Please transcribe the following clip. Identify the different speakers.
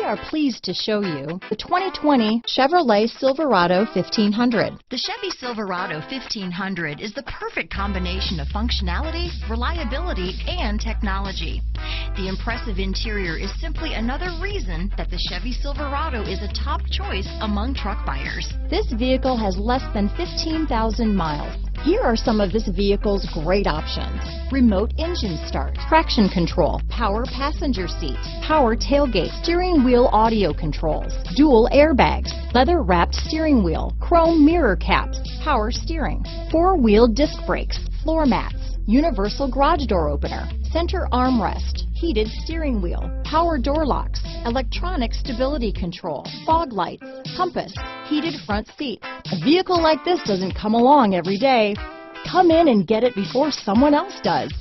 Speaker 1: are pleased to show you the 2020 Chevrolet Silverado 1500.
Speaker 2: The Chevy Silverado 1500 is the perfect combination of functionality, reliability, and technology. The impressive interior is simply another reason that the Chevy Silverado is a top choice among truck buyers.
Speaker 1: This vehicle has less than 15,000 miles. Here are some of this vehicle's great options: remote engine start, traction control, power passenger seat, power tailgate, steering wheel audio controls, dual airbags, leather wrapped steering wheel, chrome mirror caps, power steering, four-wheel disc brakes, floor mats, universal garage door opener, center armrest, heated steering wheel, power door locks, electronic stability control, fog lights, compass, heated front seats. A vehicle like this doesn't come along every day. Come in and get it before someone else does.